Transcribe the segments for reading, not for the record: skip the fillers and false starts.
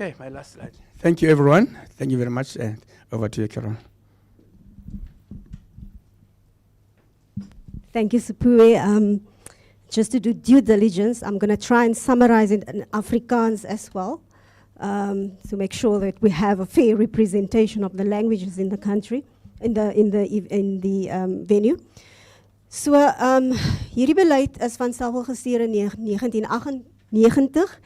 Okay, my last slide. Thank you, everyone. Thank you very much, and over to you, Carol. Thank you, Sipue. Just to do due diligence, I'm going to try and summarize it in Afrikaans as well, to make sure that we have a fair representation of the languages in the country, in the venue. So, hierdie beleid is van self gestuur in 1998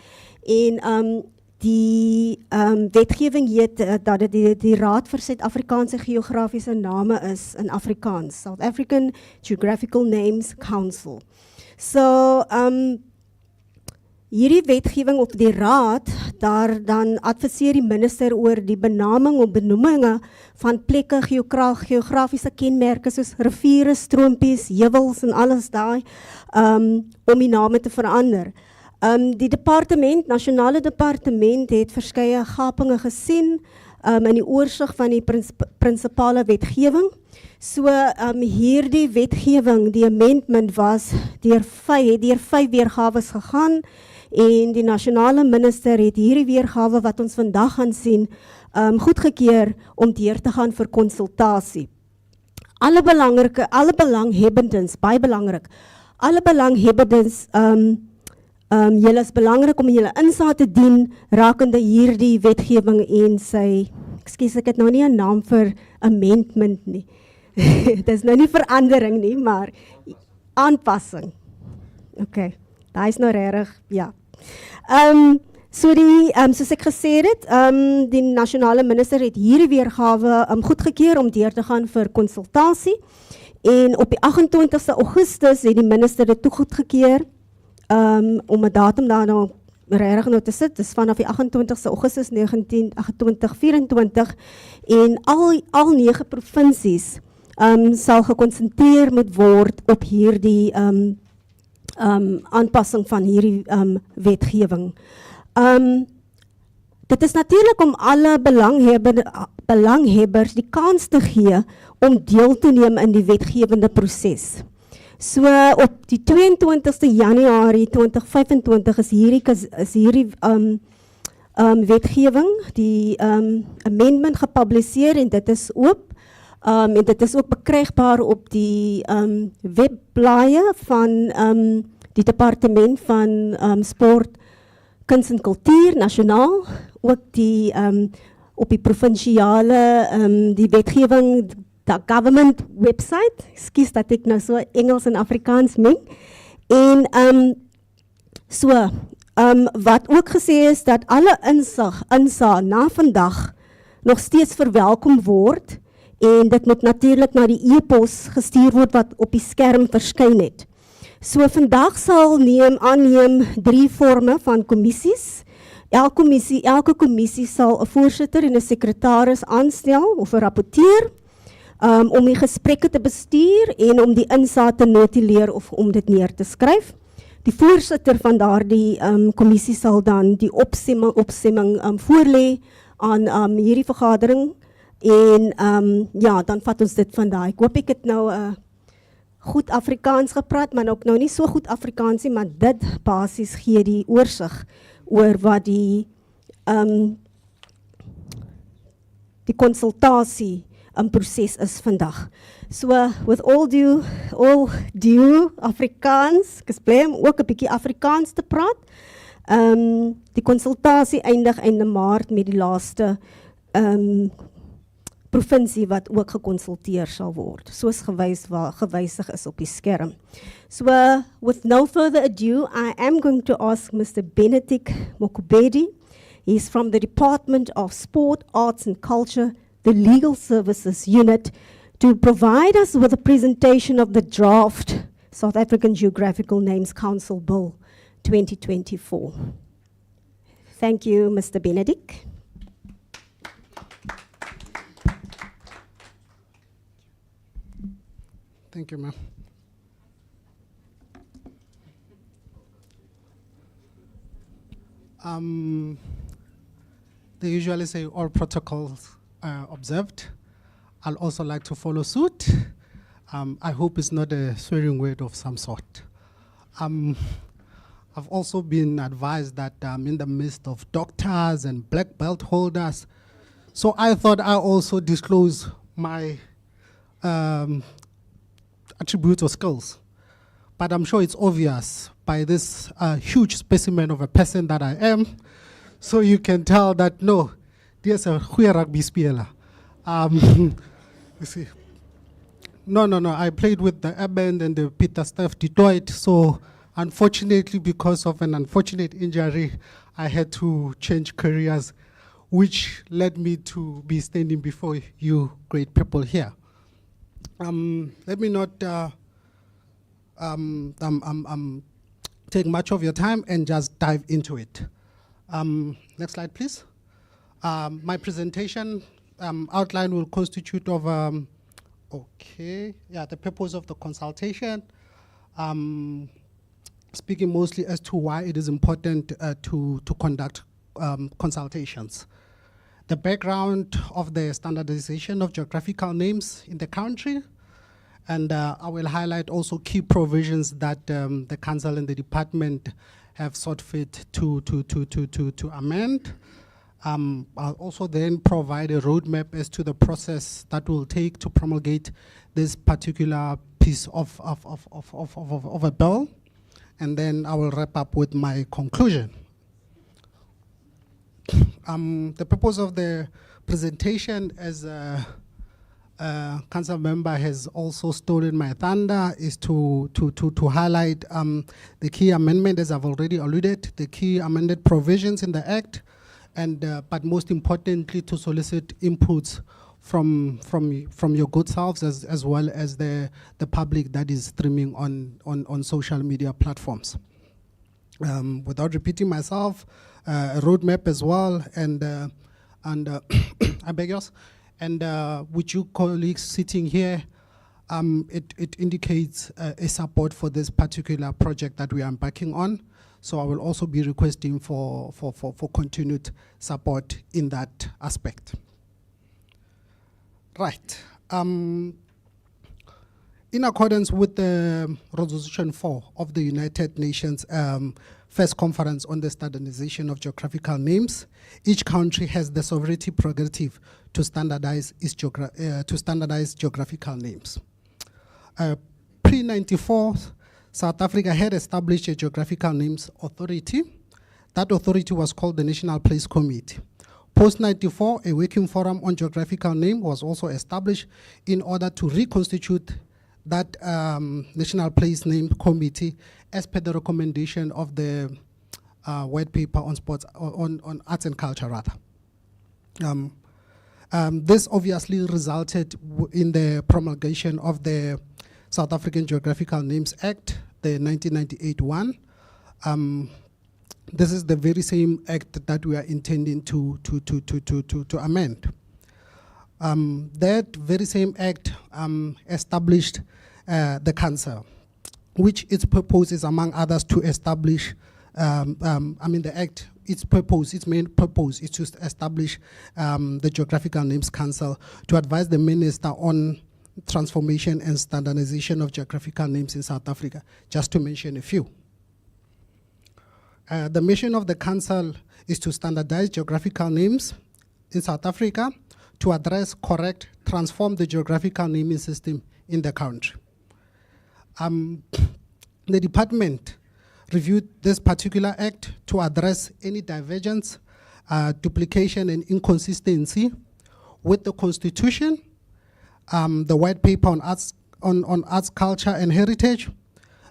en die wetgewing heet dat dit die Raad vir Suid-Afrikaanse Geografiese Name is in Afrikaans, South African Geographical Names Council. So, hierdie wetgewing op die Raad, daar dan adviseer die minister oor die benaming of benoeminge van plekke, geografiese kenmerke soos riviere, stroompies, heuwels en alles daai, om die name te verander. Die departement, nasionale departement, het verskeie gapinge gesien in die oorsig van die prinsipale wetgewing. So hierdie wetgewing, die amendment was deur 5 weergawes gegaan en die nasionale minister het hierdie weergawe wat ons vandag gaan sien goedgekeur om deur te gaan vir konsultasie. Alle belanghebbendes, baie belangrik, alle belanghebbendes julle is belangrik om julle insaag te dien rakende hierdie wetgewing en sy, ekskuus ek het nou nie 'n naam vir amendment nie. Dit is nou nie verandering nie, maar aanpassing. Okay, daar is nou regtig, ja. So die, soos ek gesê het, die nasionale minister het hierdie weergawe goedgekeur om deur te gaan vir konsultasie en op die 28ste Augustus het die minister dit toegoedgekeur om 'n datum daar nou regtig nou te sit, dis vanaf die 28ste Augustus 2024 en al 9 provinsies sal gekonsentreer moet word op hierdie aanpassing van hierdie wetgewing. Dit is natuurlik om alle belanghebbers die kans te gee om deel te neem in die wetgewende proses. So op die 22ste Januarie 2025 is hierdie wetgewing, die amendment gepubliseer en dit is oop. En dit is ook bekrijgbaar op die webblaaie van die departement van sport, kunst en kultuur, nasionaal. Ook die, op die provinciale, die wetgewing, the government website. Ekskuus dat ek nou so Engels en Afrikaans meng. En wat ook gesê is dat alle insaag na vandag nog steeds verwelkom word. En dit moet natuurlijk na die e-pos gestuur word wat op die skerm verskyn het. So vandag sal aanneem 3 vorme van kommissies. Elke kommissie sal 'n voorsitter en 'n sekretaris aanstel of 'n rapporteur om die gesprekke te bestuur en om die insaag te notuleer of om dit neer te skryf. Die voorsitter van daardie kommissie sal dan die opsemming voorlê aan hierdie vergadering. En ja, dan vat ons dit vandaag. Ek hoop ek het nou goed Afrikaans gepraat, maar ook nou nie so goed Afrikaans nie, maar dit basis gee die oorsig oor wat die konsultasie proses is vandag. So, with all due Afrikaans, ek is bly om ook 'n bietjie Afrikaans te praat. Die konsultasie eindig einde Maart met die laaste provinsie wat ook gekonsulteer sal word, soos gewysig is op die skerm. So, with no further ado, I am going to ask Mr. Benedict Mokubedi. He's from the Department of Sport, Arts and Culture, the Legal Services Unit, to provide us with a presentation of the draft South African Geographical Names Council Bill 2024. Thank you, Mr. Benedict. Thank you, ma'am. They usually say all protocols observed. I'll also like to follow suit. I hope it's not a swearing word of some sort. I've also been advised that I'm in the midst of doctors and black belt holders. So I thought I also disclose my attributes or skills. But I'm sure it's obvious by this huge specimen of a person that I am. So you can tell that, no, there's a goeie rugby speler. You see. No, I played with the Eben and the Peter Steph Detroit. So unfortunately, because of an unfortunate injury, I had to change careers, which led me to be standing before you great people here. Let me not take much of your time and just dive into it. Next slide, please. My presentation outline will constitute of, the purpose of the consultation, speaking mostly as to why it is important to conduct consultations. The background of the standardization of geographical names in the country, and I will highlight also key provisions that the Council and the Department have sought fit to amend. I'll also then provide a roadmap as to the process that will take to promulgate this particular piece of a bill, and then I will wrap up with my conclusion. The purpose of the presentation, as council member has also stolen my thunder, is to highlight the key amendment, as I've already alluded, the key amended provisions in the Act, and but most importantly, to solicit inputs from your good selves as well as the public that is streaming on social media platforms. Without repeating myself, a roadmap as well, and I beg yours, and with you colleagues sitting here, it indicates a support for this particular project that we are embarking on. So I will also be requesting for continued support in that aspect. Right. In accordance with the Resolution 4 of the United Nations First Conference on the Standardization of Geographical Names, each country has the sovereignty prerogative to standardize geographical names. Pre-94, South Africa had established a geographical names authority. That authority was called the National Place Committee. Post-94, a working forum on geographical name was also established in order to reconstitute that National Place Name Committee as per the recommendation of the white paper on sports, on arts and culture rather. This obviously resulted in the promulgation of the South African Geographical Names Act, the 1998 one. This is the very same act that we are intending to amend. That very same act established the Council, which its purpose is, among others, to establish, the act, its main purpose is to establish the Geographical Names Council to advise the Minister on transformation and standardization of geographical names in South Africa, just to mention a few. The mission of the Council is to standardize geographical names in South Africa to address, correct, transform the geographical naming system in the country. The department reviewed this particular act to address any divergence, duplication, and inconsistency with the Constitution, the white paper on arts, on arts, culture, and heritage,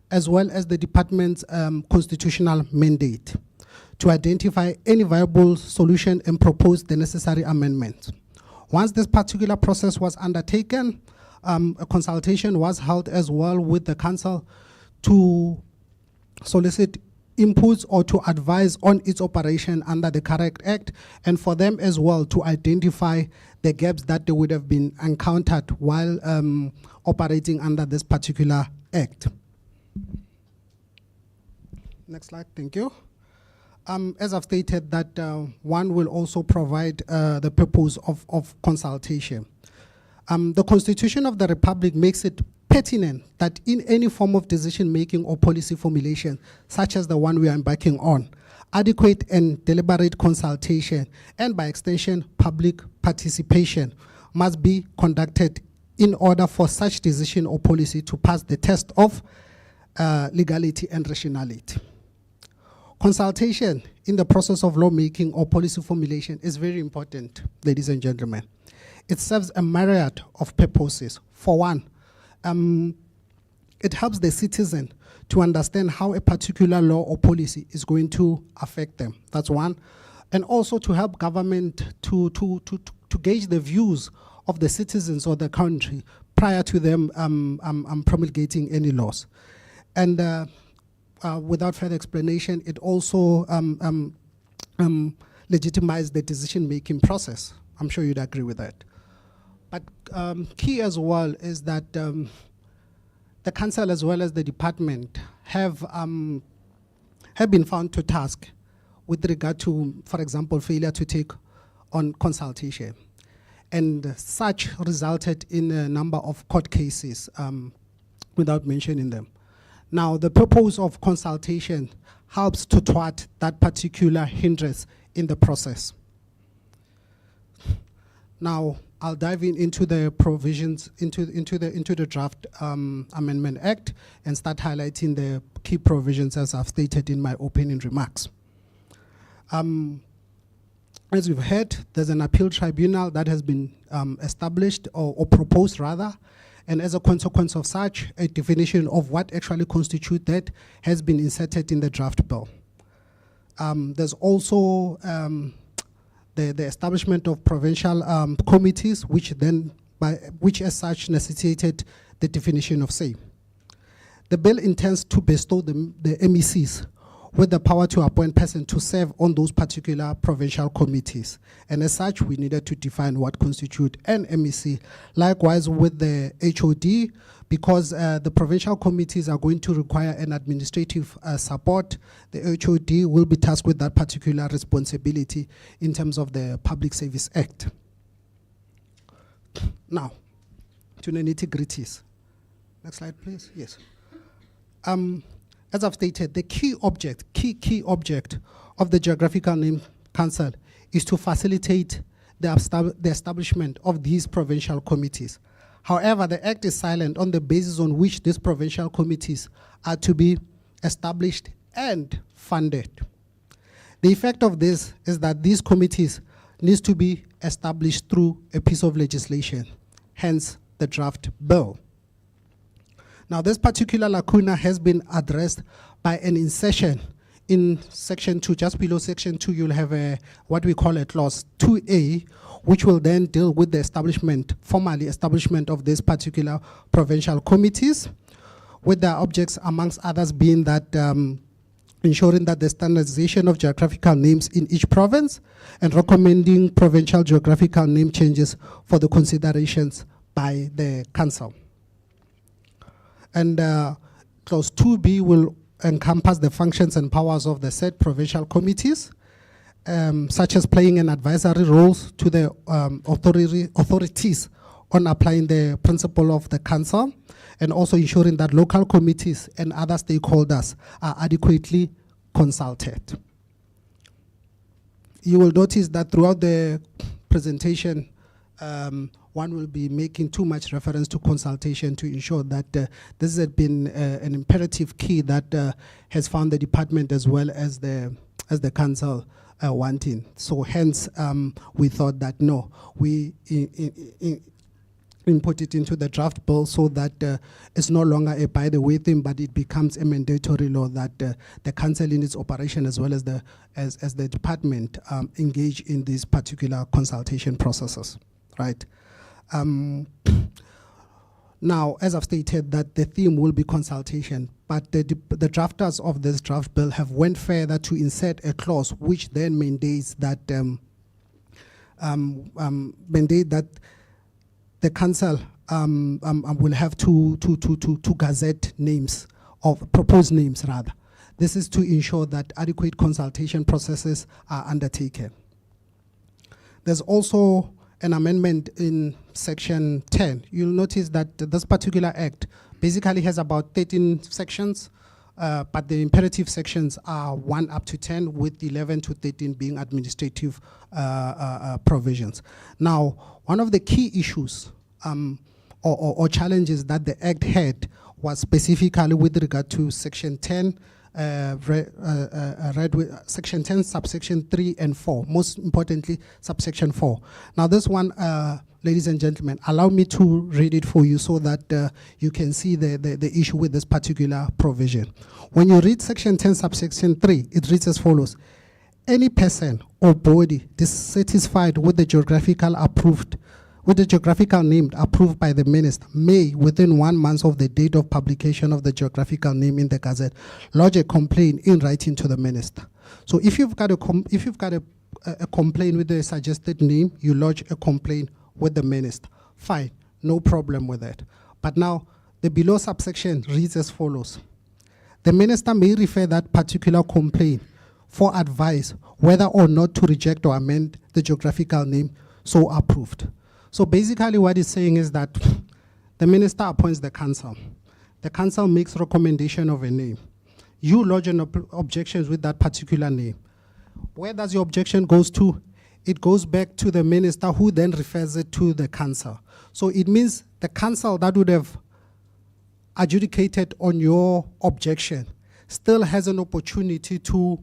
as well as the department's constitutional mandate, to identify any viable solution and propose the necessary amendments. Once this particular process was undertaken, a consultation was held as well with the Council to solicit inputs or to advise on its operation under the correct act, and for them as well to identify the gaps that they would have been encountered while operating under this particular act. Next slide, thank you. As I've stated, that one will also provide the purpose of consultation. The Constitution of the Republic makes it pertinent that in any form of decision-making or policy formulation, such as the one we are embarking on, adequate and deliberate consultation, and by extension, public participation must be conducted in order for such decision or policy to pass the test of legality and rationality. Consultation in the process of lawmaking or policy formulation is very important, ladies and gentlemen. It serves a myriad of purposes. For one, it helps the citizen to understand how a particular law or policy is going to affect them. That's one. And also to help government to gauge the views of the citizens of the country prior to them promulgating any laws. And without further explanation, it also legitimizes the decision-making process. I'm sure you'd agree with that. But key as well is that the council as well as the department have been found to task with regard to, for example, failure to take on consultation. And such resulted in a number of court cases without mentioning them. Now, the purpose of consultation helps to thwart that particular hindrance in the process. Now, I'll dive into the provisions, into the draft Amendment Act and start highlighting the key provisions as I've stated in my opening remarks. As you've heard, there's an appeal tribunal that has been established or proposed rather, and as a consequence of such, a definition of what actually constitutes that has been inserted in the draft bill. There's also the establishment of provincial committees, which as such necessitated the definition of same. The bill intends to bestow the MECs with the power to appoint persons to serve on those particular provincial committees. And as such, we needed to define what constitutes an MEC. Likewise with the HOD, because the provincial committees are going to require an administrative support, the HOD will be tasked with that particular responsibility in terms of the Public Service Act. Now, to the nitty-gritties. Next slide, please. Yes. As I've stated, the key object of the Geographical Name Council is to facilitate the establishment of these provincial committees. However, the Act is silent on the basis on which these provincial committees are to be established and funded. The effect of this is that these committees need to be established through a piece of legislation, hence the draft bill. Now, this particular lacuna has been addressed by an insertion in Section 2. Just below Section 2, you'll have what we call a Clause 2A, which will then deal with the formally establishment of this particular provincial committees, with their objects, amongst others, being that ensuring that the standardization of geographical names in each province and recommending provincial geographical name changes for the considerations by the council. And Clause 2B will encompass the functions and powers of the said provincial committees, such as playing an advisory role to the authorities on applying the principle of the council, and also ensuring that local committees and other stakeholders are adequately consulted. You will notice that throughout the presentation, one will be making too much reference to consultation to ensure that this has been an imperative key that has found the department as well as the council wanting. So hence, we thought that no, we input it into the draft bill so that it's no longer a by the way thing, but it becomes a mandatory law that the council in its operation as well as the department engage in these particular consultation processes, right? Now, as I've stated, that the theme will be consultation, but the drafters of this draft bill have went further to insert a clause which then mandates that the council will have to gazette names, of proposed names rather. This is to ensure that adequate consultation processes are undertaken. There's also an amendment in section 10. You'll notice that this particular act basically has about 13 sections, but the imperative sections are 1 up to 10, with 11 to 13 being administrative provisions. Now, one of the key issues or challenges that the Act had was specifically with regard to Section 10, Section 10, subsection 3 and 4, most importantly, subsection 4. Now, this one, ladies and gentlemen, allow me to read it for you so that you can see the issue with this particular provision. When you read Section 10, subsection 3, it reads as follows. Any person or body dissatisfied with the geographical name approved by the minister may, within 1 month of the date of publication of the geographical name in the Gazette, lodge a complaint in writing to the minister. So if you've got a complaint with the suggested name, you lodge a complaint with the minister. Fine, no problem with that. But now, the below subsection reads as follows. The minister may refer that particular complaint for advice whether or not to reject or amend the geographical name so approved. So basically what it's saying is that the minister appoints the council. The council makes recommendation of a name. You lodge an objections with that particular name. Where does your objection goes to? It goes back to the minister, who then refers it to the council. So it means the council that would have adjudicated on your objection still has an opportunity to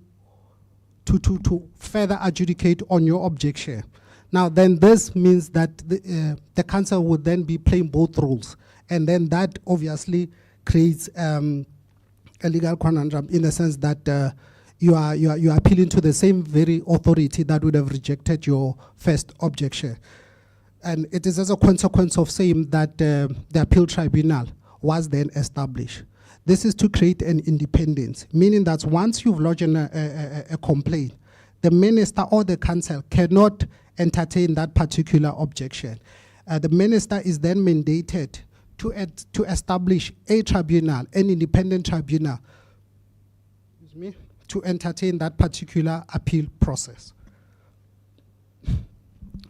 further adjudicate on your objection. Now, then this means that the council would then be playing both roles. And then that obviously creates a legal conundrum in the sense that you are appealing to the same very authority that would have rejected your first objection. And it is as a consequence of saying that the appeal tribunal was then established. This is to create an independence, meaning that once you've lodged a complaint, the minister or the council cannot entertain that particular objection. The minister is then mandated to establish a tribunal, an independent tribunal, to entertain that particular appeal process.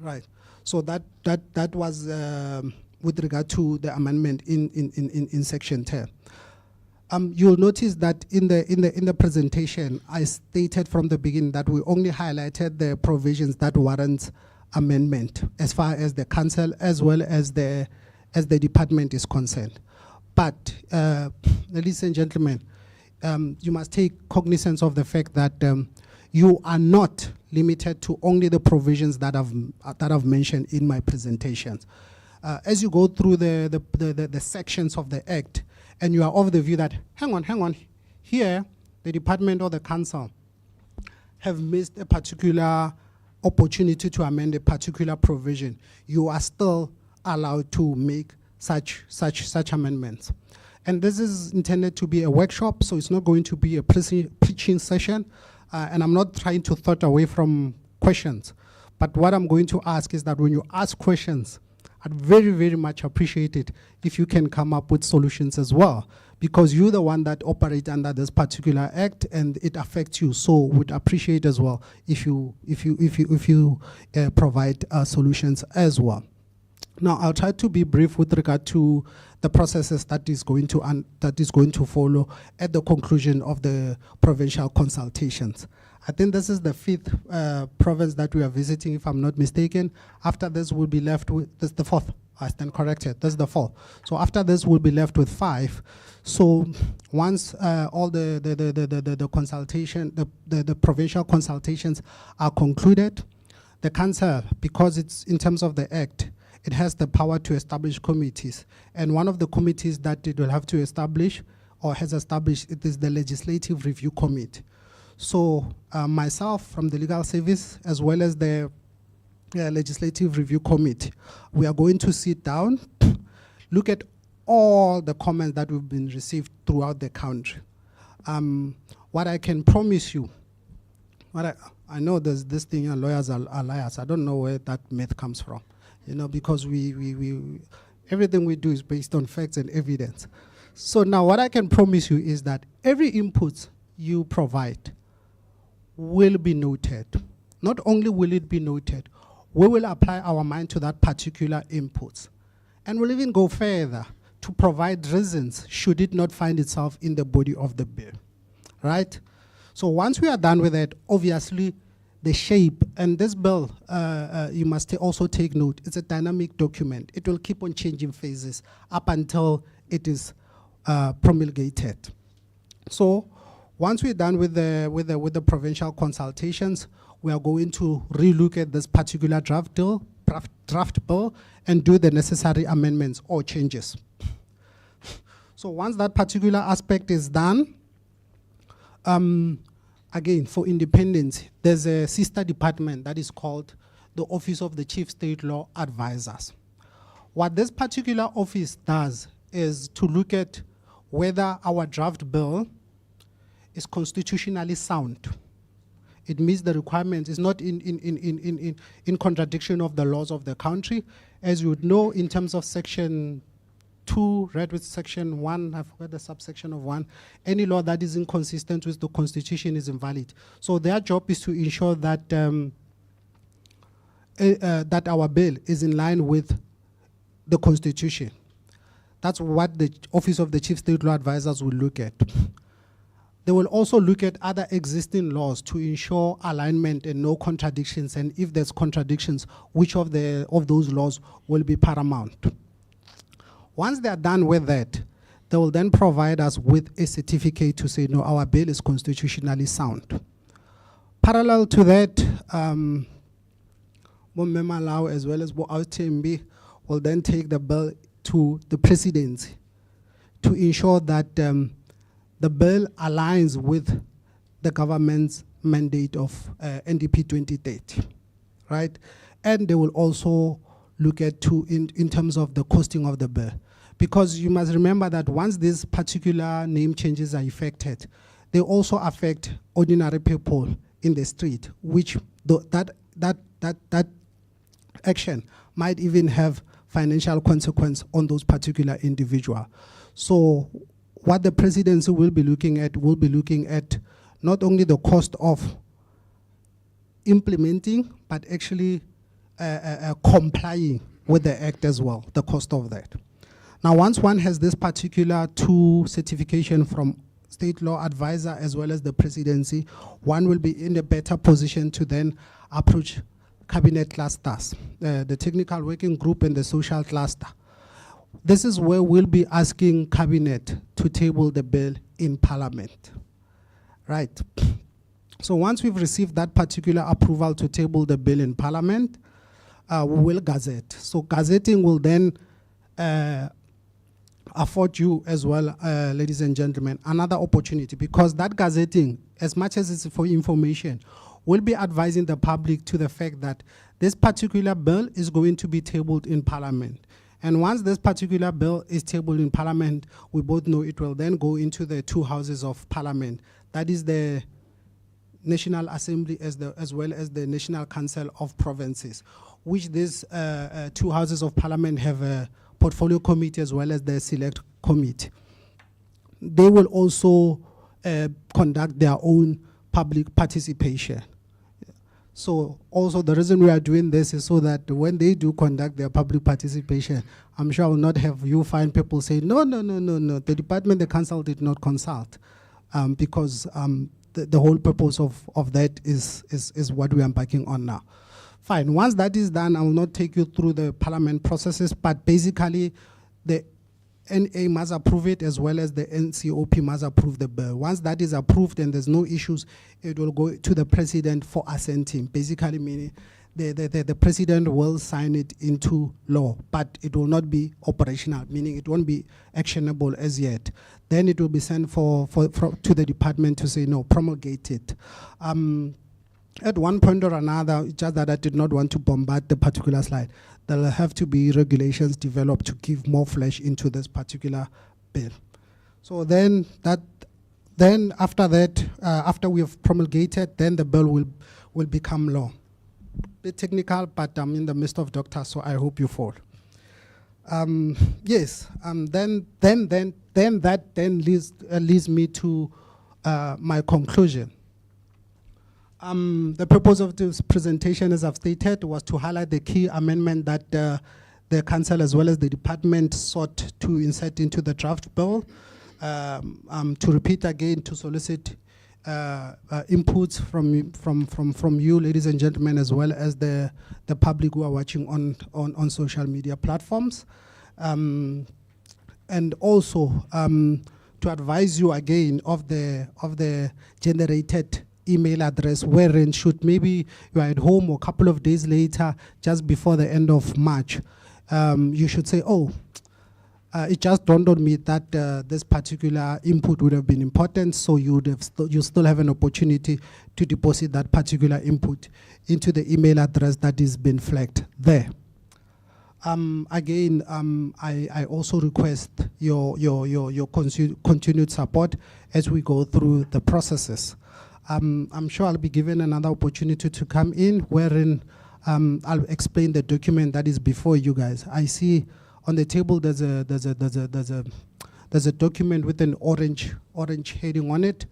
Right. So that was with regard to the amendment in Section 10. You'll notice that in the presentation, I stated from the beginning that we only highlighted the provisions that warrant amendment as far as the council as well as the department is concerned. But, ladies and gentlemen, you must take cognizance of the fact that you are not limited to only the provisions that I've mentioned in my presentations. As you go through the sections of the Act, and you are of the view that, hang on, here, the department or the council have missed a particular opportunity to amend a particular provision, you are still allowed to make such amendments. And this is intended to be a workshop, so it's not going to be a preaching session, and I'm not trying to thought away from questions. But what I'm going to ask is that when you ask questions, I'd very, very much appreciate it if you can come up with solutions as well, because you're the one that operate under this particular Act and it affects you. So would appreciate as well if you provide solutions as well. Now, I'll try to be brief with regard to the processes that is going to follow at the conclusion of the provincial consultations. I think this is the 5th province that we are visiting, if I'm not mistaken. After this, we'll be left with, this is the 4th, I stand corrected, this is the 4th. So after this, we'll be left with 5. So once all the consultation, the provincial consultations are concluded, the council, because it's in terms of the Act, it has the power to establish committees. And one of the committees that it will have to establish or has established, it is the Legislative Review Committee. So myself from the Legal Service, as well as the Legislative Review Committee, we are going to sit down, look at all the comments that we've been received throughout the country. What I can promise you, I know there's this thing, lawyers are liars. I don't know where that myth comes from, because we everything we do is based on facts and evidence. So now what I can promise you is that every input you provide will be noted. Not only will it be noted, we will apply our mind to that particular inputs. And we'll even go further to provide reasons should it not find itself in the body of the bill, right? So once we are done with that, obviously the shape, and this bill, you must also take note, it's a dynamic document. It will keep on changing phases up until it is promulgated. So once we're done with the provincial consultations, we are going to relook at this particular draft bill and do the necessary amendments or changes. So once that particular aspect is done, again, for independence, there's a sister department that is called the Office of the Chief State Law Advisors. What this particular office does is to look at whether our draft bill is constitutionally sound. It meets the requirements. It's not in contradiction of the laws of the country. As you would know, in terms of Section 2, read with Section 1, I forgot the subsection of 1, any law that is inconsistent with the Constitution is invalid. So their job is to ensure that that our bill is in line with the Constitution. That's what the Office of the Chief State Law Advisors will look at. They will also look at other existing laws to ensure alignment and no contradictions, and if there's contradictions, which of those laws will be paramount. Once they are done with that, they will then provide us with a certificate to say, no, our bill is constitutionally sound. Parallel to that, Mema Lau as well as TMB will then take the bill to the presidency to ensure that the bill aligns with the government's mandate of NDP 2030, right? And they will also look at in terms of the costing of the bill. Because you must remember that once these particular name changes are effected, they also affect ordinary people in the street, which that action might even have financial consequence on those particular individuals. So what the presidency will be looking at not only the cost of implementing, but actually complying with the act as well, the cost of that. Now, once one has this particular two certification from state law advisor as well as the presidency, one will be in a better position to then approach cabinet clusters, the technical working group and the social cluster. This is where we'll be asking cabinet to table the bill in parliament, right? So once we've received that particular approval to table the bill in parliament, we will gazette. So gazetting will then afford you as well, ladies and gentlemen, another opportunity, because that gazetting, as much as it's for information, will be advising the public to the fact that this particular bill is going to be tabled in parliament. And once this particular bill is tabled in parliament, we both know it will then go into the two houses of parliament. That is the National Assembly as well as the National Council of Provinces, which these two houses of parliament have a portfolio committee as well as the select committee. They will also conduct their own public participation. So also the reason we are doing this is so that when they do conduct their public participation, I'm sure I will not have you find people say, no, the department, the council did not consult, because the whole purpose of that is what we are embarking on now. Fine, once that is done, I will not take you through the parliament processes, but basically the NA must approve it as well as the NCOP must approve the bill. Once that is approved and there's no issues, it will go to the president for assenting. Basically meaning the president will sign it into law, but it will not be operational, meaning it won't be actionable as yet. Then it will be sent to the department to say, no, promulgate it. At one point or another, just that I did not want to bombard the particular slide, there will have to be regulations developed to give more flesh into this particular bill. So then after that, after we have promulgated, then the bill will become law. Bit technical, but I'm in the midst of doctors, so I hope you fall. Yes, then that leads me to my conclusion. The purpose of this presentation, as I've stated, was to highlight the key amendment that the council as well as the department sought to insert into the draft bill. To repeat again, to solicit inputs from you, ladies and gentlemen, as well as the public who are watching on social media platforms. And also to advise you again of the generated email address, wherein should maybe you are at home or a couple of days later, just before the end of March, you should say, oh, it just dawned on me that this particular input would have been important, so you still have an opportunity to deposit that particular input into the email address that is been flagged there. Again, I also request your continued support as we go through the processes. I'm sure I'll be given another opportunity to come in, wherein I'll explain the document that is before you guys. I see on the table there's a document with an orange heading on it.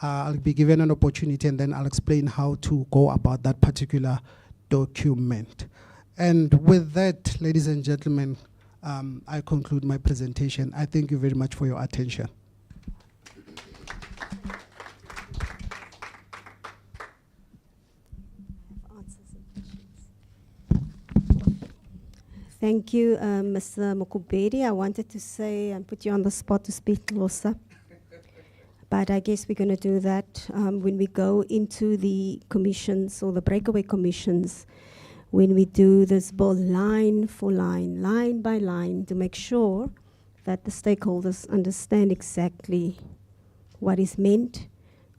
I'll be given an opportunity, and then I'll explain how to go about that particular document. And with that, ladies and gentlemen, I conclude my presentation. I thank you very much for your attention. Thank you, Mr. Mokubedi. I wanted to say and put you on the spot to speak, Losa. But I guess we're going to do that when we go into the commissions or the breakaway commissions, when we do this bill line for line by line, to make sure that the stakeholders understand exactly what is meant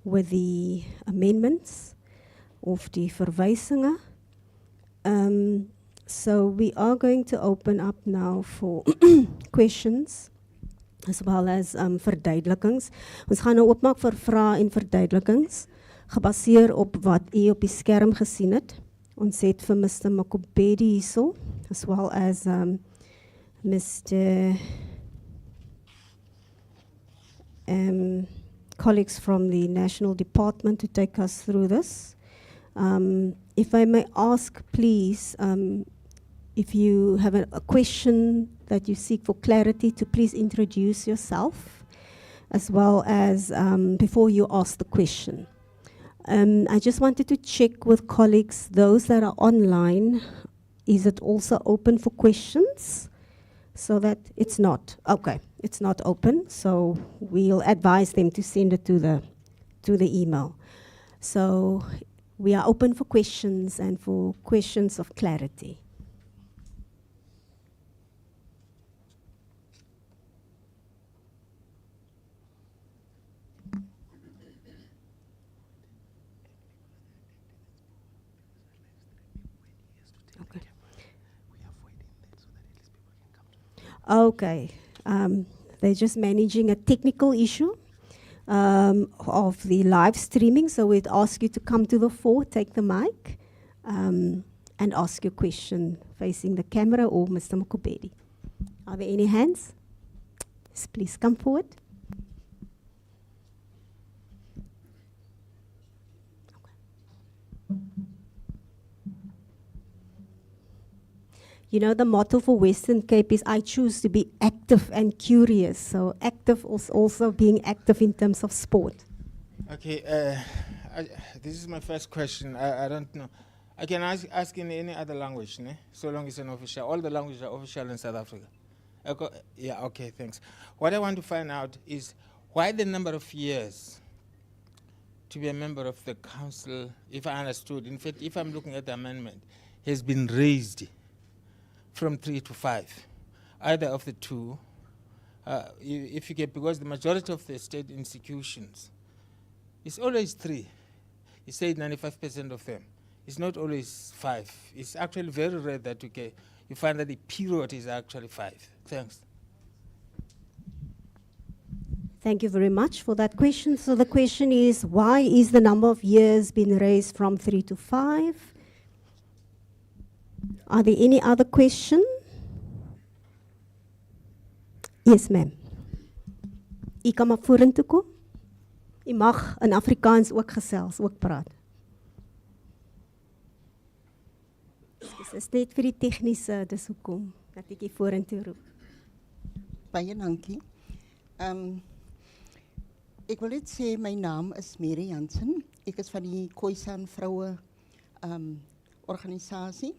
with the amendments of die verwijzingen. So we are going to open up now for questions as well as verduidelijkings. Ons gaan nou oopmaak vir vrae en verduidelijkings gebaseer op wat u op die skerm gesien het. Ons het vir Mr. Mokubedi hierso, as well as Mr. Colleagues from the National Department to take us through this. If I may ask, please, if you have a question that you seek for clarity, to please introduce yourself, as well as before you ask the question. I just wanted to check with colleagues, those that are online, is it also open for questions? So that it's not, okay, it's not open, so we'll advise them to send it to the email. So we are open for questions and for questions of clarity. Okay, they're just managing a technical issue of the live streaming, so we'd ask you to come to the fore, take the mic, and ask your question facing the camera or Mr. Mokubedi. Are there any hands? Yes, please come forward. You know, the motto for Western Cape is, I choose to be active and curious. So active is also being active in terms of sport. Okay, this is my first question. I don't know. I can ask in any other language, ne? So long as it's an official. All the languages are official in South Africa. Yeah, okay, thanks. What I want to find out is why the number of years to be a member of the council, if I understood, in fact, if I'm looking at the amendment, has been raised from 3 to 5, either of the two. If you get, because the majority of the state institutions, it's always 3. You say 95% of them. It's not always 5. It's actually very rare that you find that the period is actually 5. Thanks. Thank you very much for that question. So the question is, why is the number of years been raised from 3 to 5? Are there any other questions? Yes, ma'am. U kan maar vorentoe kom. U mag in Afrikaans ook gesels, ook praat. Dis is net vir die tegniese, dis hoekom dat ek hier vorentoe roep. Baie dankie. Ek wil net sê my naam is Mary Jansen. Ek is van die Khoisan vroue organisasie.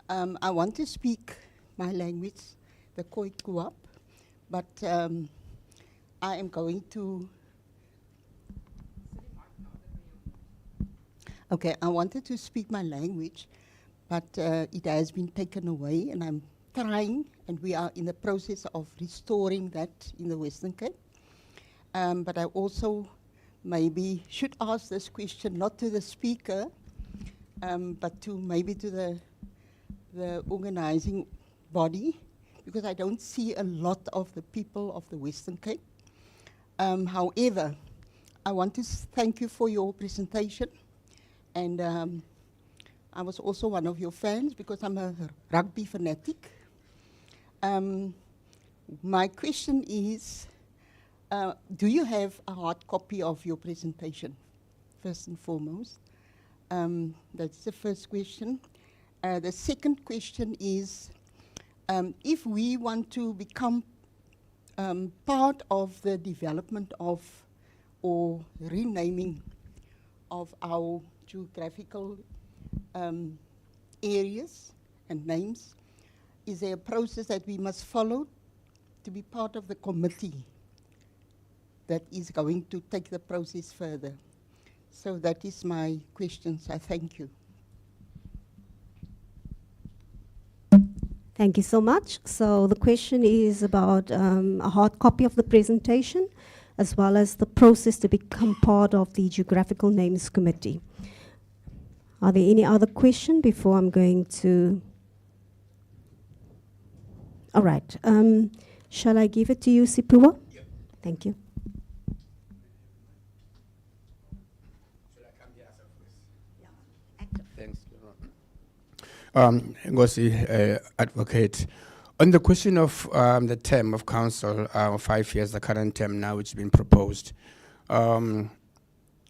I want to speak my language, the Khoi Kuap, but I am going to. Okay, I wanted to speak my language, but it has been taken away, and I'm trying, and we are in the process of restoring that in the Western Cape. But I also maybe should ask this question not to the speaker, but to maybe to the organizing body, because I don't see a lot of the people of the Western Cape. However, I want to thank you for your presentation. And I was also one of your fans because I'm a rugby fanatic. My question is, do you have a hard copy of your presentation, first and foremost? That's the first question. The second question is, if we want to become part of the development of or renaming of our geographical areas and names, is there a process that we must follow to be part of the committee that is going to take the process further? So that is my questions. I thank you. Thank you so much. So the question is about a hard copy of the presentation, as well as the process to become part of the Geographical Names Committee. Are there any other questions before I'm going to? All right. Shall I give it to you, Sipua? Yep. Thank you. Should I come here first? Thanks. Ngosi, advocate. On the question of the term of council, 5 years, the current term now which has been proposed,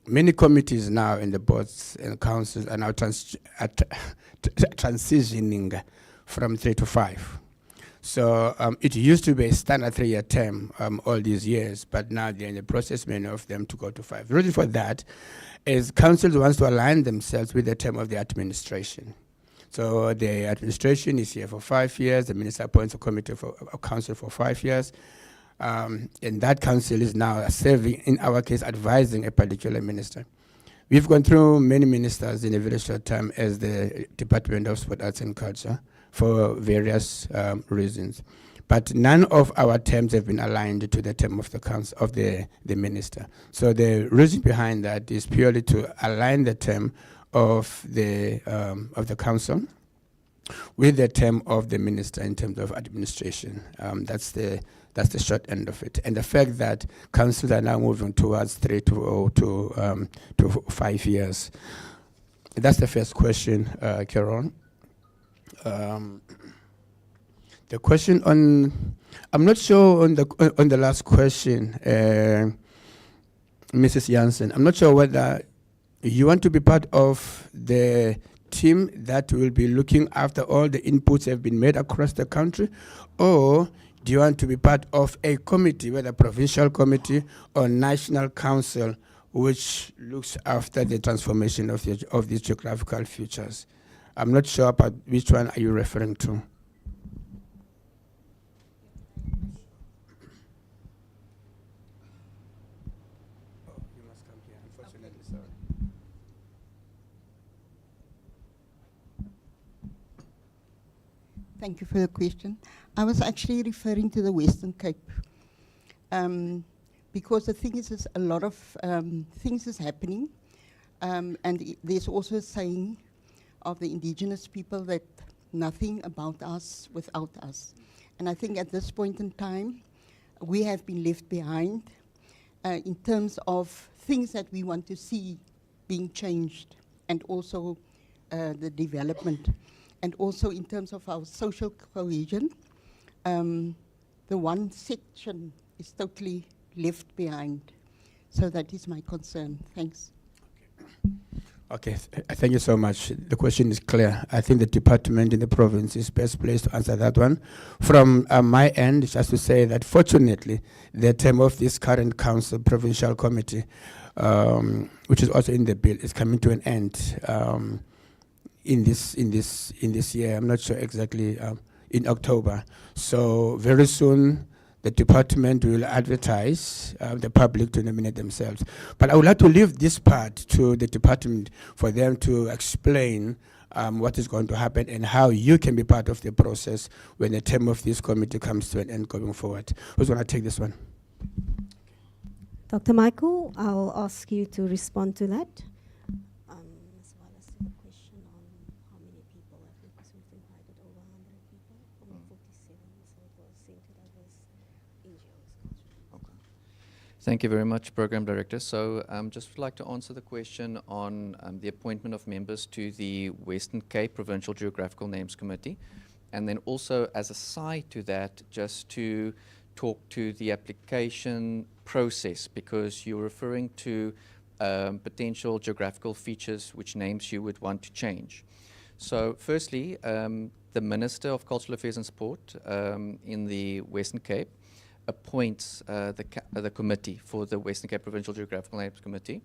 many committees now in the boards and councils are now transitioning from 3 to 5. So it used to be a standard 3-year term all these years, but now they're in the process, many of them, to go to 5. The reason for that is councils wants to align themselves with the term of the administration. So the administration is here for 5 years, the minister appoints a committee for a council for 5 years, and that council is now serving, in our case, advising a particular minister. We've gone through many ministers in a very short time as the Department of Sport, Arts and Culture for various reasons. But none of our terms have been aligned to the term of the council of the minister. So the reason behind that is purely to align the term of the council with the term of the minister in terms of administration. That's the short end of it. And the fact that councils are now moving towards 3 to 5 years. That's the first question, Carol. The question on, I'm not sure on the last question, Mrs. Jansen. I'm not sure whether you want to be part of the team that will be looking after all the inputs that have been made across the country, or do you want to be part of a committee, whether provincial committee or national council, which looks after the transformation of these geographical features? I'm not sure about which one are you referring to. Thank you for the question. I was actually referring to the Western Cape. Because the thing is a lot of things is happening. And there's also a saying of the indigenous people that nothing about us without us. And I think at this point in time, we have been left behind in terms of things that we want to see being changed, and also the development. And also in terms of our social cohesion, the one section is totally left behind. So that is my concern. Thanks. Okay. Okay, thank you so much. The question is clear. I think the department in the province is best placed to answer that one. From my end, just to say that fortunately, the term of this current council provincial committee, which is also in the bill, is coming to an end in this year. I'm not sure exactly in October. So very soon, the department will advertise the public to nominate themselves. But I would like to leave this part to the department for them to explain what is going to happen and how you can be part of the process when the term of this committee comes to an end going forward. Who's going to take this one? Dr. Michael, I'll ask you to respond to that. As well as to the question on how many people, I think, because we've invited over 100 people, over 47, so it was sent to diverse NGOs. Okay. Thank you very much, Program Director. So just would like to answer the question on the appointment of members to the Western Cape Provincial Geographical Names Committee. And then also as a side to that, just to talk to the application process, because you're referring to potential geographical features which names you would want to change. So firstly, the Minister of Cultural Affairs and Sport in the Western Cape appoints the committee for the Western Cape Provincial Geographical Names Committee.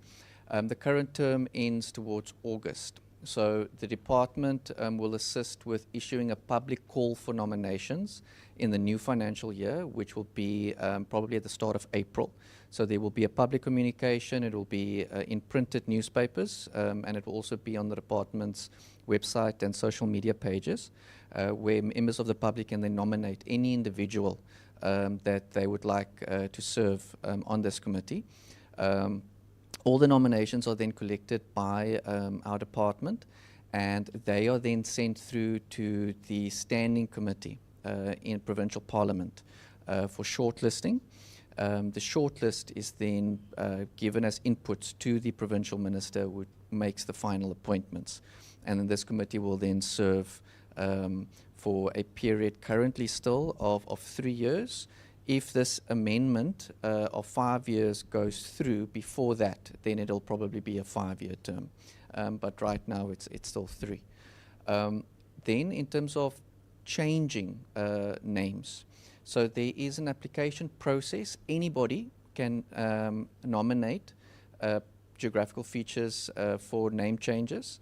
The current term ends towards August. So the department will assist with issuing a public call for nominations in the new financial year, which will be probably at the start of April. So there will be a public communication, it will be in printed newspapers, and it will also be on the department's website and social media pages, where members of the public can then nominate any individual that they would like to serve on this committee. All the nominations are then collected by our department, and they are then sent through to the standing committee in provincial parliament for shortlisting. The shortlist is then given as inputs to the provincial minister, who makes the final appointments. And then this committee will then serve for a period currently still of 3 years. If this amendment of 5 years goes through before that, then it'll probably be a 5-year term. But right now it's still 3. Then in terms of changing names, so there is an application process. Anybody can nominate geographical features for name changes.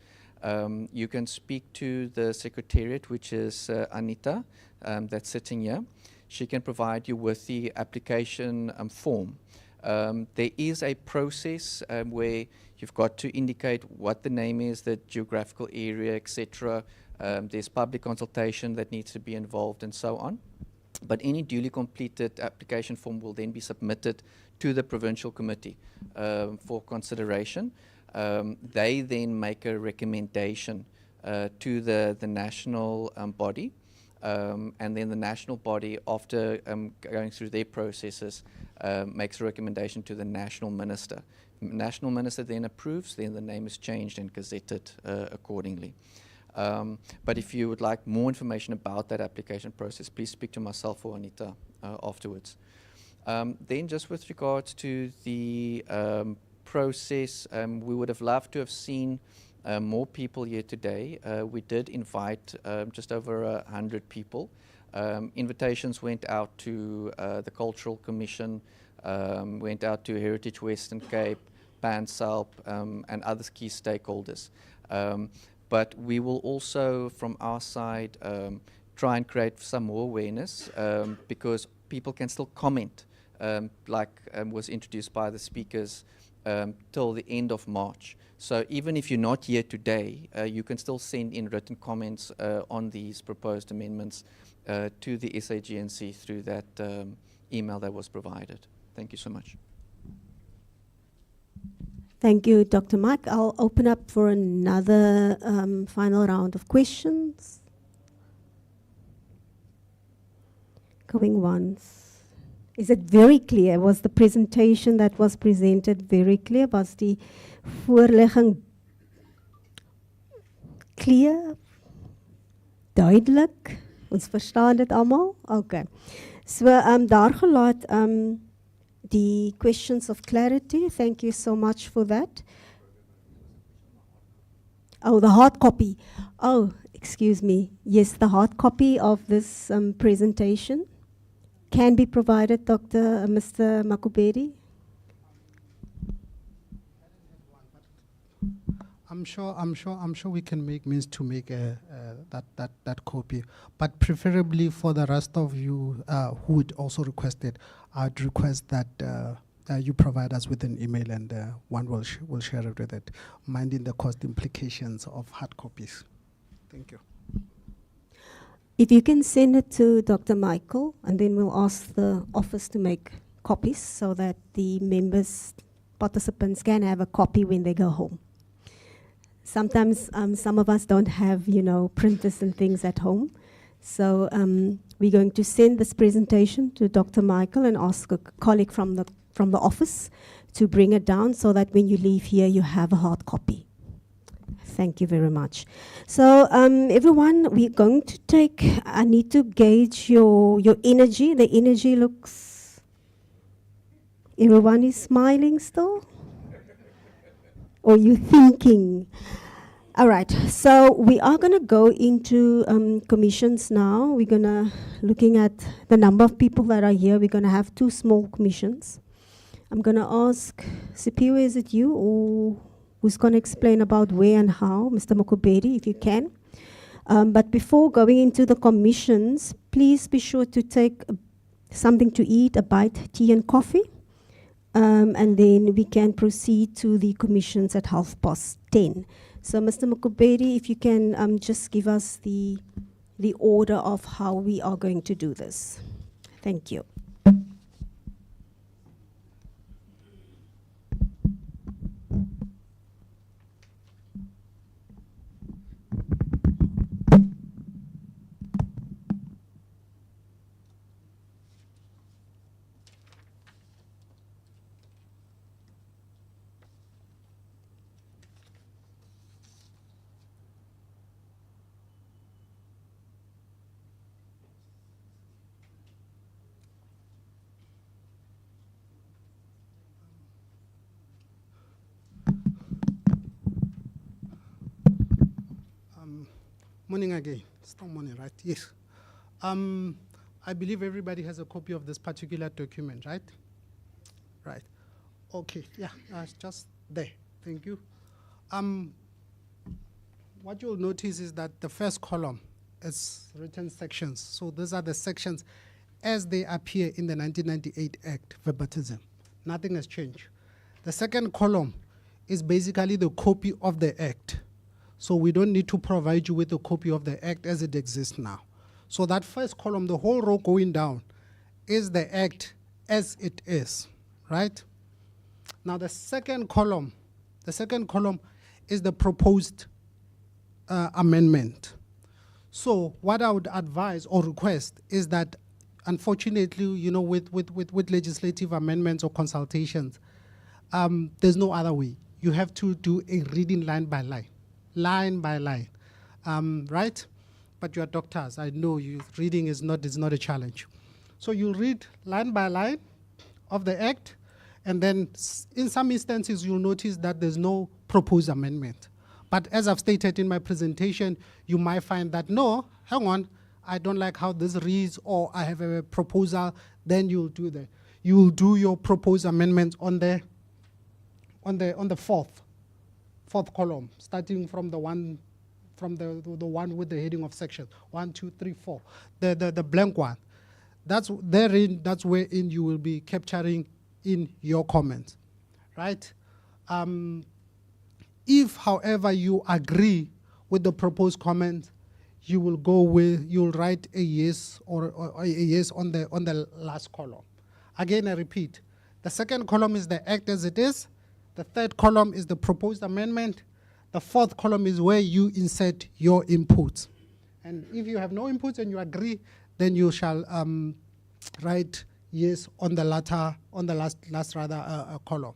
You can speak to the Secretariat, which is Anita, that's sitting here. She can provide you with the application form. There is a process where you've got to indicate what the name is, the geographical area, etc. There's public consultation that needs to be involved and so on. But any duly completed application form will then be submitted to the provincial committee for consideration. They then make a recommendation to the national body. And then the national body, after going through their processes, makes a recommendation to the national minister. National minister then approves, then the name is changed and gazetted accordingly. But if you would like more information about that application process, please speak to myself or Anita afterwards. Then just with regards to the process, we would have loved to have seen more people here today. We did invite just over 100 people. Invitations went out to the Cultural Commission, went out to Heritage Western Cape, PANSALP, and other key stakeholders. But we will also, from our side, try and create some more awareness because people can still comment, like was introduced by the speakers, till the end of March. So even if you're not here today, you can still send in written comments on these proposed amendments to the SAGNC through that email that was provided. Thank you so much. Thank you, Dr. Mike. I'll open up for another final round of questions. Going once. Is it very clear? Was the presentation that was presented very clear? Was die voorlegging clear? Duidelik? Ons verstaan dit almal? Okay. So daar gelaat the questions of clarity. Thank you so much for that. Oh, the hard copy. Oh, excuse me. Yes, the hard copy of this presentation can be provided, Mr. Makubedi. I'm sure we can make means to make that copy. But preferably for the rest of you who would also request it, I'd request that you provide us with an email, and one will share it with it, minding the cost implications of hard copies. Thank you. If you can send it to Dr. Michael, and then we'll ask the office to make copies so that the members, participants can have a copy when they go home. Sometimes some of us don't have, printers and things at home. So we're going to send this presentation to Dr. Michael and ask a colleague from the office to bring it down so that when you leave here, you have a hard copy. Thank you very much. So everyone, we're going to take, I need to gauge your energy. The energy looks, everyone is smiling still? Or you thinking? All right, so we are going to go into commissions now. We're going to, looking at the number of people that are here, we're going to have 2 small commissions. I'm going to ask, Sipiwe, is it you, or who's going to explain about where and how? Mr. Makubedi, if you can. But before going into the commissions, please be sure to take something to eat, a bite, tea and coffee. And then we can proceed to the commissions at 10:30. So, Mr. Makubedi, if you can just give us the order of how we are going to do this. Thank you. Morning again. Still morning, right? Yes. I believe everybody has a copy of this particular document, right? Right. Okay. Yeah. It's just there. Thank you. What you'll notice is that the first column is written sections. So these are the sections as they appear in the 1998 Act, verbatim. Nothing has changed. The second column is basically the copy of the Act. So we don't need to provide you with a copy of the Act as it exists now. So that first column, the whole row going down, is the Act as it is, right? Now the second column is the proposed amendment. So what I would advise or request is that, unfortunately, with legislative amendments or consultations, there's no other way. You have to do a reading line by line, right? But you are doctors. I know reading is not a challenge. So you'll read line by line of the Act, and then in some instances you'll notice that there's no proposed amendment. But as I've stated in my presentation, you might find that, no, hang on, I don't like how this reads, or I have a proposal. Then you'll do that. You'll do your proposed amendments on the fourth column, starting from the one with the heading of section 1, 2, 3, 4, the blank one. That's wherein you will be capturing in your comments, right? If, however, you agree with the proposed comment, you'll write a yes or a yes on the last column. Again, I repeat, the second column is the Act as it is. The third column is the proposed amendment. The fourth column is where you insert your inputs. And if you have no inputs and you agree, then you shall write yes on the last column.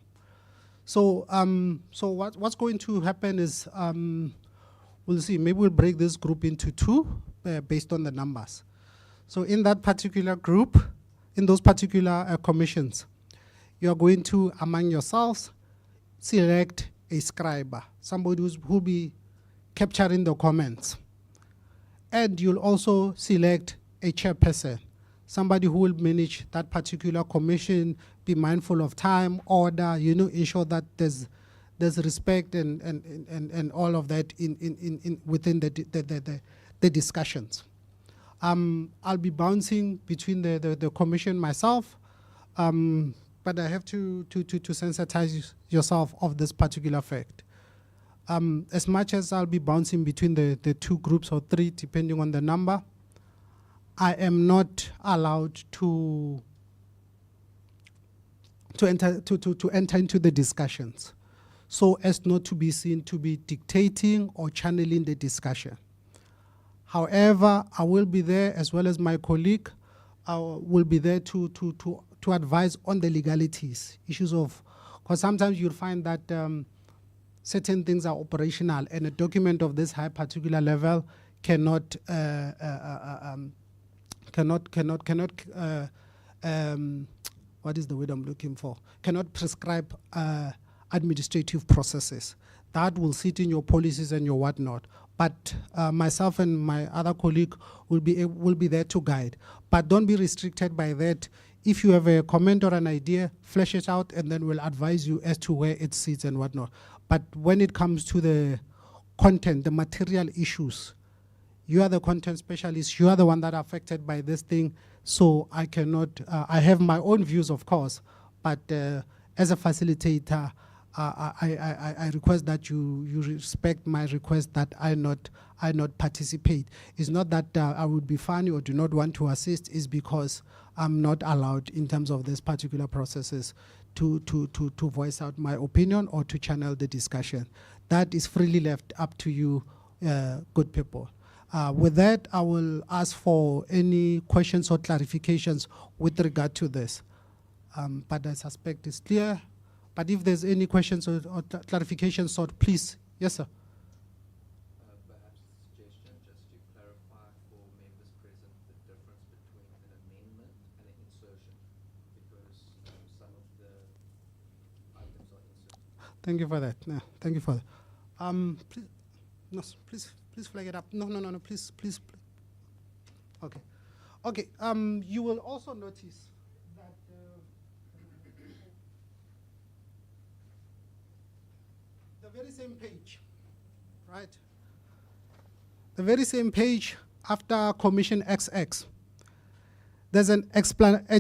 So what's going to happen is, we'll see, maybe we'll break this group into 2 based on the numbers. So in that particular group, in those particular commissions, you are going to, among yourselves, select a scribe, somebody who'll be capturing the comments. And you'll also select a chairperson, somebody who will manage that particular commission, be mindful of time, order, ensure that there's respect and all of that within the discussions. I'll be bouncing between the commission myself, but I have to sensitize yourself of this particular fact. As much as I'll be bouncing between the two groups or three, depending on the number, I am not allowed to enter into the discussions, so as not to be seen to be dictating or channeling the discussion. However, I will be there, as well as my colleague, I will be there to advise on the legalities, issues of, because sometimes you'll find that certain things are operational, and a document of this high particular level cannot what is the word I'm looking for? Cannot prescribe administrative processes. That will sit in your policies and your whatnot. But myself and my other colleague will be there to guide. But don't be restricted by that. If you have a comment or an idea, flesh it out, and then we'll advise you as to where it sits and whatnot. But when it comes to the content, the material issues, you are the content specialist. You are the one that are affected by this thing. So I cannot, I have my own views, of course, but as a facilitator, I request that you respect my request that I not participate. It's not that I would be funny or do not want to assist. It's because I'm not allowed in terms of this particular processes to voice out my opinion or to channel the discussion. That is freely left up to you, good people. With that, I will ask for any questions or clarifications with regard to this. But I suspect it's clear. But if there's any questions or clarifications, so please, yes, sir. Perhaps a suggestion just to clarify for members present the difference between an amendment and an insertion, because some of the items are inserted. Thank you for that. No, thank you for that. Please, no, please flag it up. No, please. Okay. Okay, you will also notice that the very same page, right? The very same page after Commission XX, there's a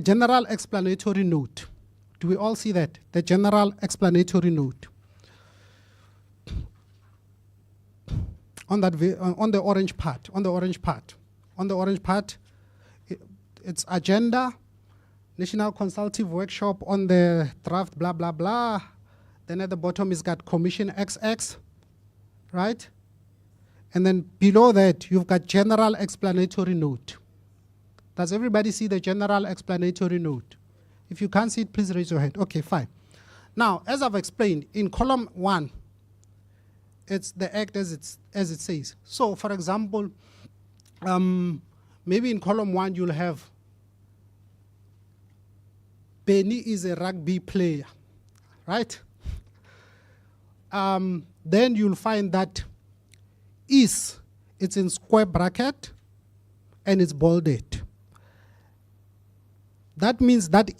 general explanatory note. Do we all see that? The general explanatory note. On the orange part, it's agenda, National Consultative Workshop on the draft, blah, blah, blah. Then at the bottom it's got Commission XX, right? And then below that, you've got general explanatory note. Does everybody see the general explanatory note? If you can't see it, please raise your hand. Okay, fine. Now, as I've explained, in column 1, it's the act as it says. So, for example, maybe in column 1 you'll have Benny is a rugby player, right? Then you'll find that it's in square bracket and it's bolded. That means that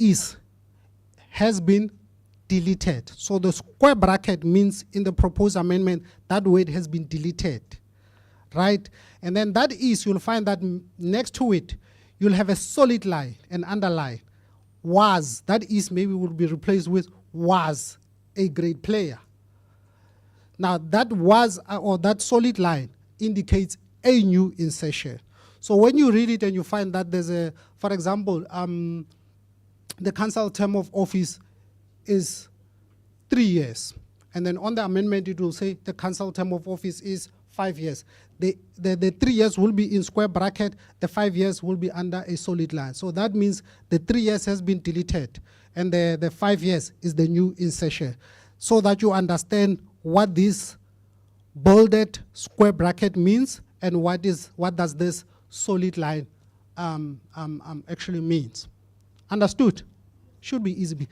has been deleted. So the square bracket means in the proposed amendment that word has been deleted, right? And then that you'll find that next to it you'll have a solid line, an underline. Was, that maybe will be replaced with was a great player. Now that was or that solid line indicates a new insertion. So when you read it and you find that there's a, for example, the council term of office is 3 years. And then on the amendment, it will say the council term of office is 5 years. The 3 years will be in square bracket, the 5 years will be under a solid line. So that means the 3 years has been deleted and the 5 years is the new insertion. So that you understand what this bolded square bracket means and what does this solid line actually means. Understood? Should be easy.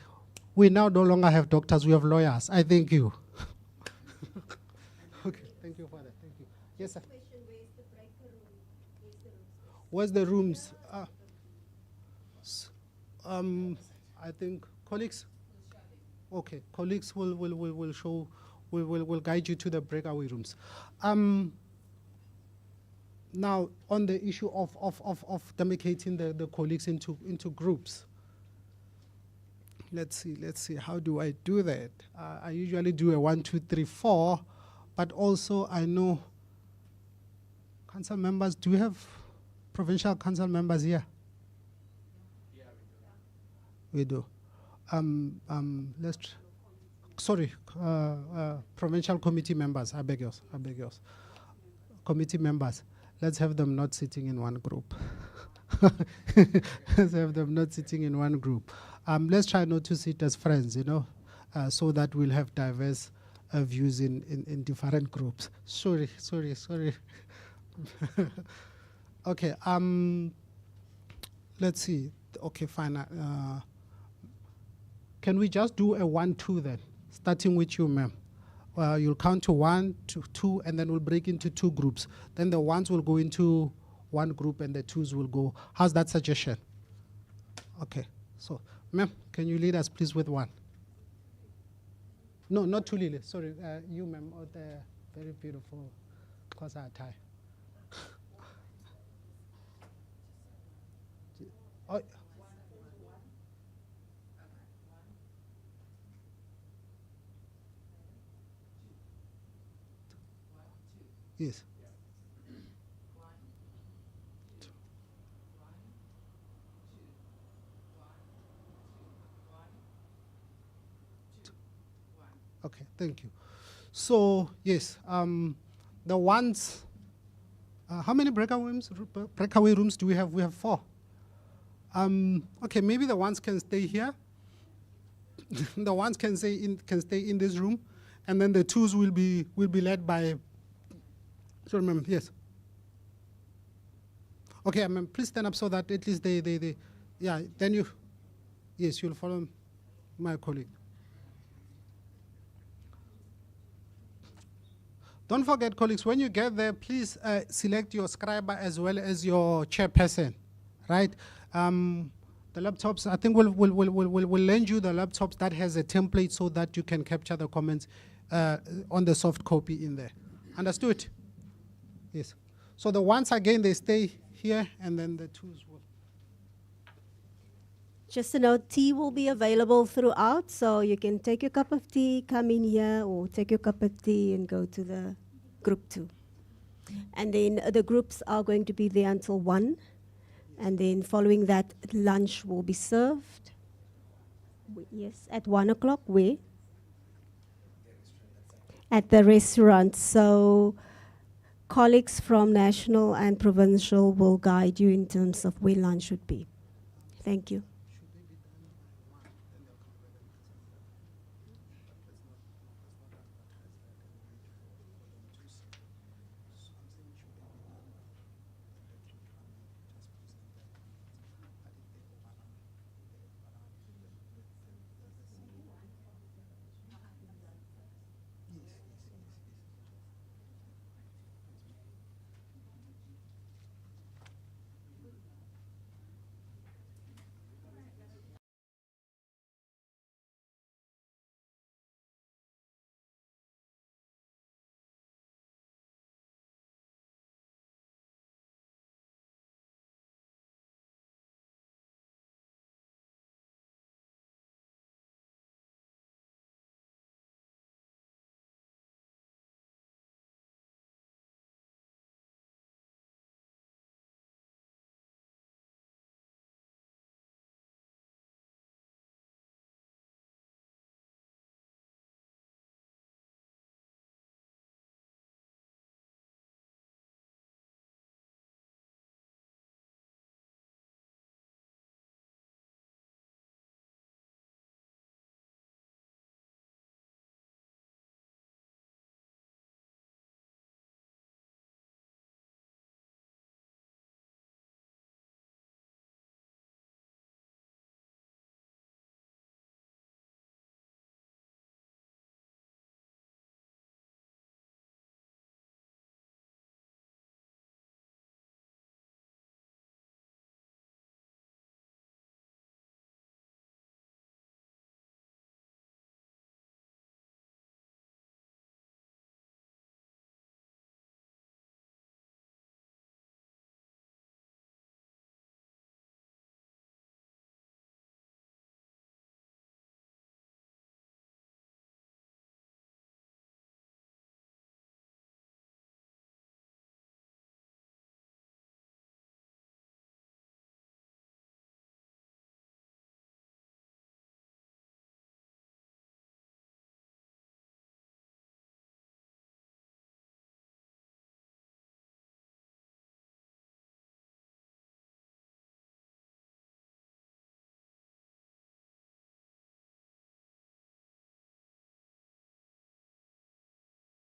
We now no longer have doctors, we have lawyers. I thank you. Okay, thank you for that. Thank you. Yes, sir. Where's the rooms? I think colleagues. Okay, colleagues will show, will guide you to the breakaway rooms. Now, on the issue of demarcating the colleagues into groups. Let's see, how do I do that? I usually do a 1, 2, 3, 4, but also I know council members, do we have provincial council members here? Yeah, we do. Provincial committee members, I beg yours. Committee members, let's have them not sitting in one group. Let's have them not sitting in one group. Let's try not to sit as friends, so that we'll have diverse views in different groups. Sorry. Okay, let's see. Okay, fine. Can we just do a 1, 2 then? Starting with you, ma'am. You'll count to 1, 2, and then we'll break into 2 groups. Then the 1s will go into 1 group and the 2s will go. How's that suggestion? Okay, so, ma'am, can you lead us please with 1? No, not to Lily, sorry, you, ma'am, or the very beautiful Xhosa tie. Oh. Yes. Okay, thank you. So yes, the ones. How many breakaway rooms do we have? We have 4. Okay, maybe the ones can stay here. The ones can stay in this room, and then the 2s will be led by. Sorry, ma'am. Yes. Okay, ma'am. Please stand up so that at least they. Yeah. Then you. Yes, you'll follow my colleague. Don't forget, colleagues, when you get there, please select your scriber as well as your chairperson, right? The laptops, I think we'll lend you the laptops that has a template so that you can capture the comments on the soft copy in there. Understood? Yes. So the ones, again, they stay here, and then the 2s will. Just a note, tea will be available throughout, so you can take your cup of tea, come in here, or take your cup of tea and go to the group 2. And then the groups are going to be there until 1. And then following that, lunch will be served. Yes, at 1 o'clock, where? At the restaurant. So colleagues from national and provincial will guide you in terms of where lunch should be. Thank you.